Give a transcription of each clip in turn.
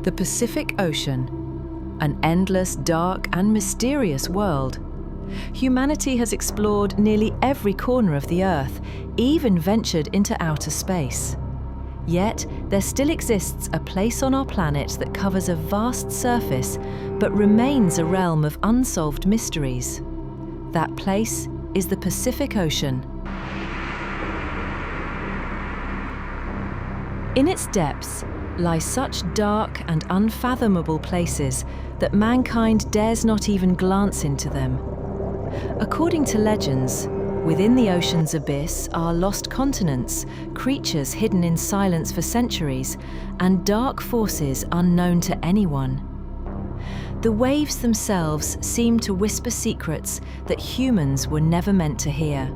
The Pacific Ocean, an endless, dark and mysterious world. Humanity has explored nearly every corner of the Earth, even ventured into outer space. Yet, there still exists a place on our planet that covers a vast surface, but remains a realm of unsolved mysteries. That place is the Pacific Ocean. In its depths lie such dark and unfathomable places that mankind dares not even glance into them. According to legends, within the ocean's abyss are lost continents, creatures hidden in silence for centuries, and dark forces unknown to anyone. The waves themselves seem to whisper secrets that humans were never meant to hear.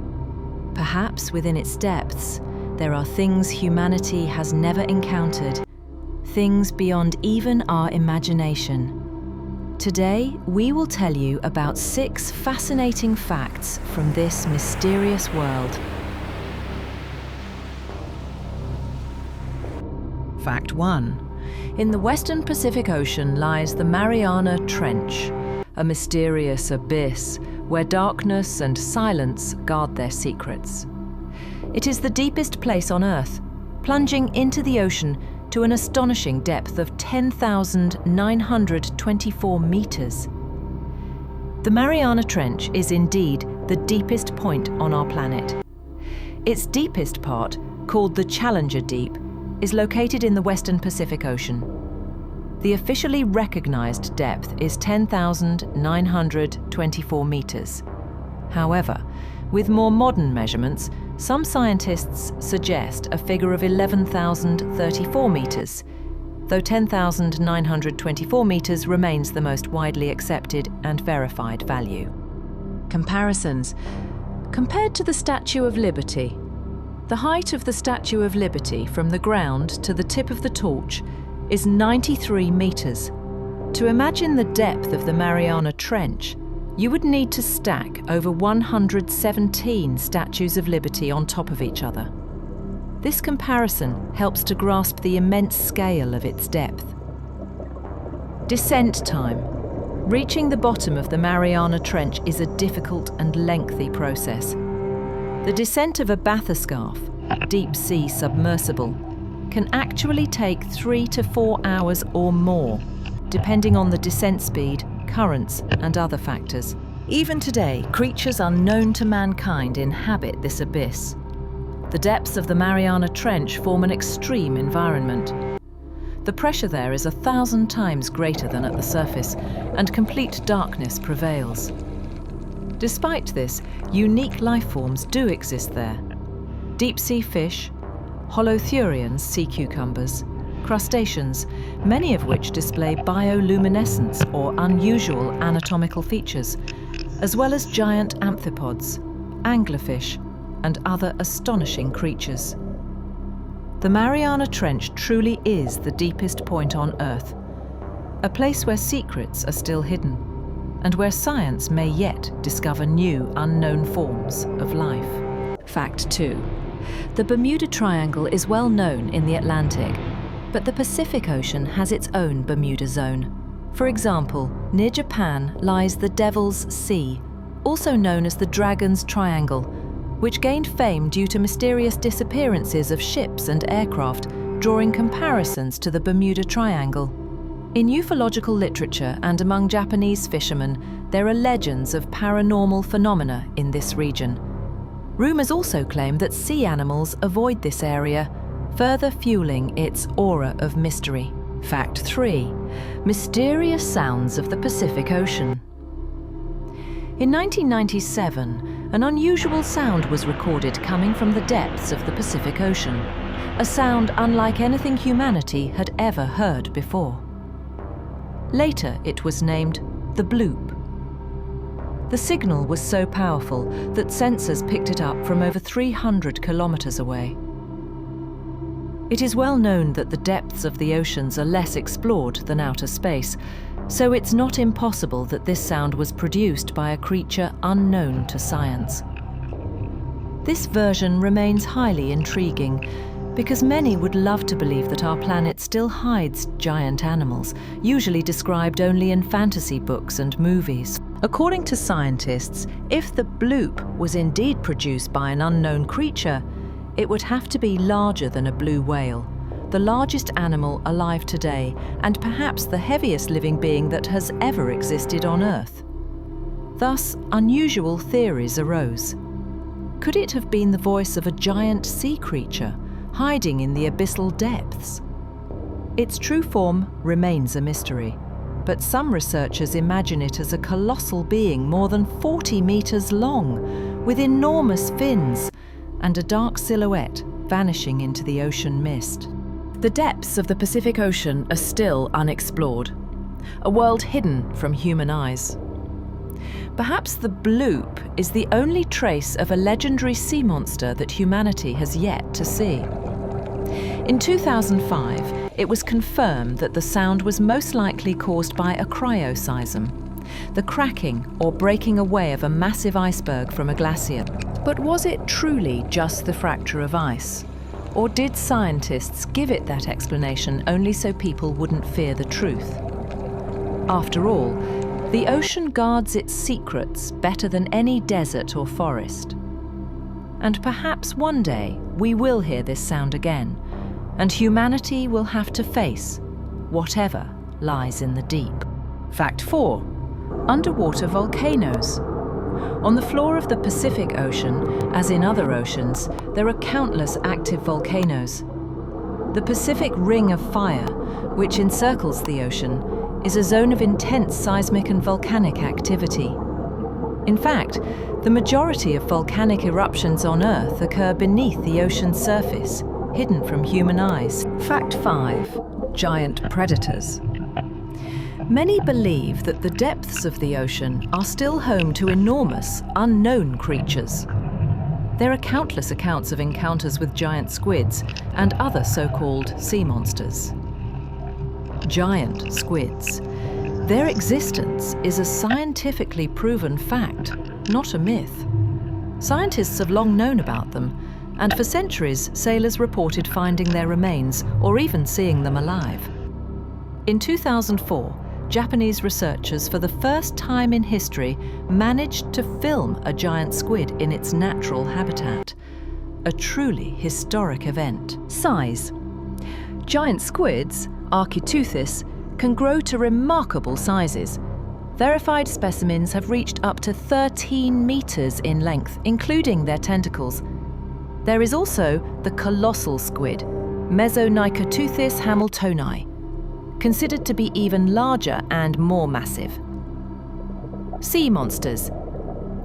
Perhaps within its depths, there are things humanity has never encountered, things beyond even our imagination. Today, we will tell you about 6 fascinating facts from this mysterious world. Fact 1. In the western Pacific Ocean lies the Mariana Trench, a mysterious abyss where darkness and silence guard their secrets. It is the deepest place on Earth, plunging into the ocean to an astonishing depth of 10,924 meters. The Mariana Trench is indeed the deepest point on our planet. Its deepest part, called the Challenger Deep, is located in the western Pacific Ocean. The officially recognized depth is 10,924 meters. However, with more modern measurements, some scientists suggest a figure of 11,034 meters, though 10,924 meters remains the most widely accepted and verified value. Comparisons. Compared to the Statue of Liberty, the height of the Statue of Liberty from the ground to the tip of the torch is 93 meters. To imagine the depth of the Mariana Trench, you would need to stack over 117 Statues of Liberty on top of each other. This comparison helps to grasp the immense scale of its depth. Descent time. Reaching the bottom of the Mariana Trench is a difficult and lengthy process. The descent of a bathyscaphe, deep-sea submersible, can actually take 3 to 4 hours or more, depending on the descent speed, currents, and other factors. Even today, creatures unknown to mankind inhabit this abyss. The depths of the Mariana Trench form an extreme environment. The pressure there is 1,000 times greater than at the surface, and complete darkness prevails. Despite this, unique life forms do exist there. Deep-sea fish, holothurians, sea cucumbers, crustaceans, many of which display bioluminescence or unusual anatomical features, as well as giant amphipods, anglerfish, and other astonishing creatures. The Mariana Trench truly is the deepest point on Earth, a place where secrets are still hidden, and where science may yet discover new, unknown forms of life. Fact 2. The Bermuda Triangle is well known in the Atlantic, but the Pacific Ocean has its own Bermuda Zone. For example, near Japan lies the Devil's Sea, also known as the Dragon's Triangle, which gained fame due to mysterious disappearances of ships and aircraft, drawing comparisons to the Bermuda Triangle. In ufological literature and among Japanese fishermen, there are legends of paranormal phenomena in this region. Rumours also claim that sea animals avoid this area, further fueling its aura of mystery. Fact 3. Mysterious sounds of the Pacific Ocean. In 1997, an unusual sound was recorded coming from the depths of the Pacific Ocean, a sound unlike anything humanity had ever heard before. Later, it was named the Bloop. The signal was so powerful that sensors picked it up from over 300 kilometers away. It is well known that the depths of the oceans are less explored than outer space, so it's not impossible that this sound was produced by a creature unknown to science. This version remains highly intriguing because many would love to believe that our planet still hides giant animals, usually described only in fantasy books and movies. According to scientists, if the bloop was indeed produced by an unknown creature, it would have to be larger than a blue whale, the largest animal alive today, and perhaps the heaviest living being that has ever existed on Earth. Thus, unusual theories arose. Could it have been the voice of a giant sea creature, hiding in the abyssal depths? Its true form remains a mystery, but some researchers imagine it as a colossal being more than 40 meters long, with enormous fins and a dark silhouette vanishing into the ocean mist. The depths of the Pacific Ocean are still unexplored, a world hidden from human eyes. Perhaps the bloop is the only trace of a legendary sea monster that humanity has yet to see. In 2005, it was confirmed that the sound was most likely caused by a cryoseism, the cracking or breaking away of a massive iceberg from a glacier. But was it truly just the fracture of ice? Or did scientists give it that explanation only so people wouldn't fear the truth? After all, the ocean guards its secrets better than any desert or forest. And perhaps one day we will hear this sound again, and humanity will have to face whatever lies in the deep. Fact 4. Underwater volcanoes. On the floor of the Pacific Ocean, as in other oceans, there are countless active volcanoes. The Pacific Ring of Fire, which encircles the ocean, is a zone of intense seismic and volcanic activity. In fact, the majority of volcanic eruptions on Earth occur beneath the ocean's surface, hidden from human eyes. Fact 5. Giant predators. Many believe that the depths of the ocean are still home to enormous, unknown creatures. There are countless accounts of encounters with giant squids and other so-called sea monsters. Giant squids. Their existence is a scientifically proven fact, not a myth. Scientists have long known about them, and for centuries sailors reported finding their remains or even seeing them alive. In 2004, Japanese researchers for the first time in history managed to film a giant squid in its natural habitat. A truly historic event. Size. Giant squids, Architeuthis, can grow to remarkable sizes. Verified specimens have reached up to 13 meters in length, including their tentacles. There is also the colossal squid, Mesonicoteuthis hamiltoni, considered to be even larger and more massive. Sea monsters.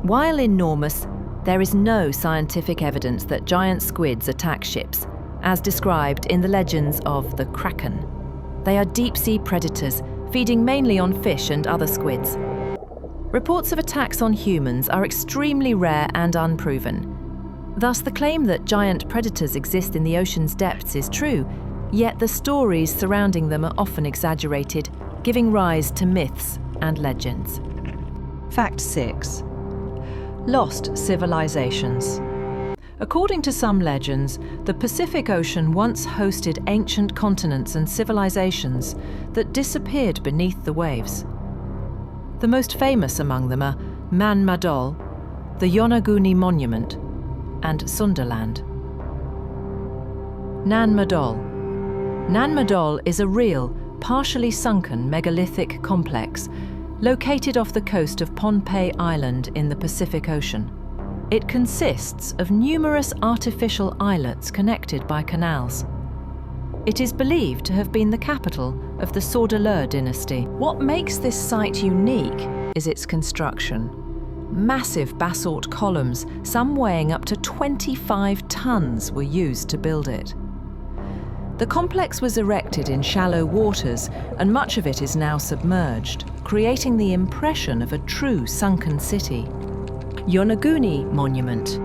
While enormous, there is no scientific evidence that giant squids attack ships, as described in the legends of the Kraken. They are deep-sea predators, feeding mainly on fish and other squids. Reports of attacks on humans are extremely rare and unproven. Thus, the claim that giant predators exist in the ocean's depths is true, yet the stories surrounding them are often exaggerated, giving rise to myths and legends. Fact 6. Lost civilizations. According to some legends, the Pacific Ocean once hosted ancient continents and civilizations that disappeared beneath the waves. The most famous among them are Man Madol, the Yonaguni Monument, and Sunderland. Nan Madol. Nan Madol is a real, partially sunken megalithic complex located off the coast of Pohnpei Island in the Pacific Ocean. It consists of numerous artificial islets connected by canals. It is believed to have been the capital of the Saudeleur dynasty. What makes this site unique is its construction. Massive basalt columns, some weighing up to 25 tons, were used to build it. The complex was erected in shallow waters, and much of it is now submerged, creating the impression of a true sunken city. Yonaguni Monument.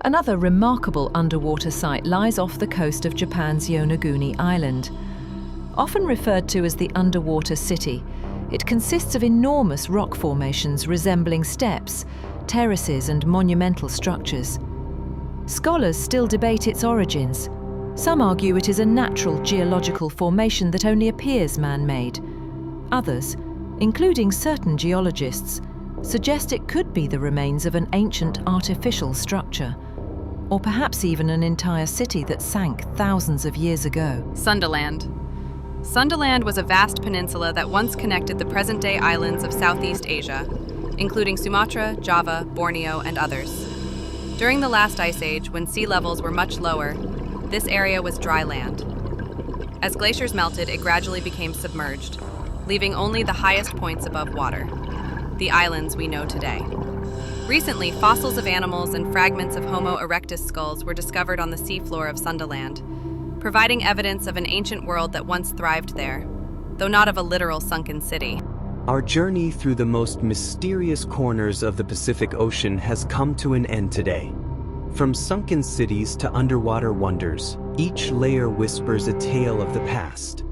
Another remarkable underwater site lies off the coast of Japan's Yonaguni Island. Often referred to as the underwater city, it consists of enormous rock formations resembling steps, terraces and monumental structures. Scholars still debate its origins. Some argue it is a natural geological formation that only appears man-made. Others, including certain geologists, suggest it could be the remains of an ancient artificial structure, or perhaps even an entire city that sank thousands of years ago. Sundaland. Sundaland was a vast peninsula that once connected the present-day islands of Southeast Asia, including Sumatra, Java, Borneo, and others. During the last ice age, when sea levels were much lower, this area was dry land. As glaciers melted, it gradually became submerged, leaving only the highest points above water, the islands we know today. Recently, fossils of animals and fragments of Homo erectus skulls were discovered on the seafloor of Sundaland, providing evidence of an ancient world that once thrived there, though not of a literal sunken city. Our journey through the most mysterious corners of the Pacific Ocean has come to an end today. From sunken cities to underwater wonders, each layer whispers a tale of the past.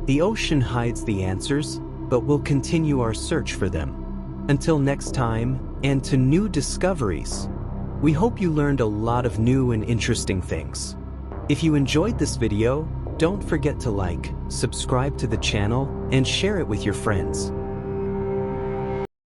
The ocean hides the answers, but we'll continue our search for them. Until next time, and to new discoveries, we hope you learned a lot of new and interesting things. If you enjoyed this video, don't forget to like, subscribe to the channel, and share it with your friends.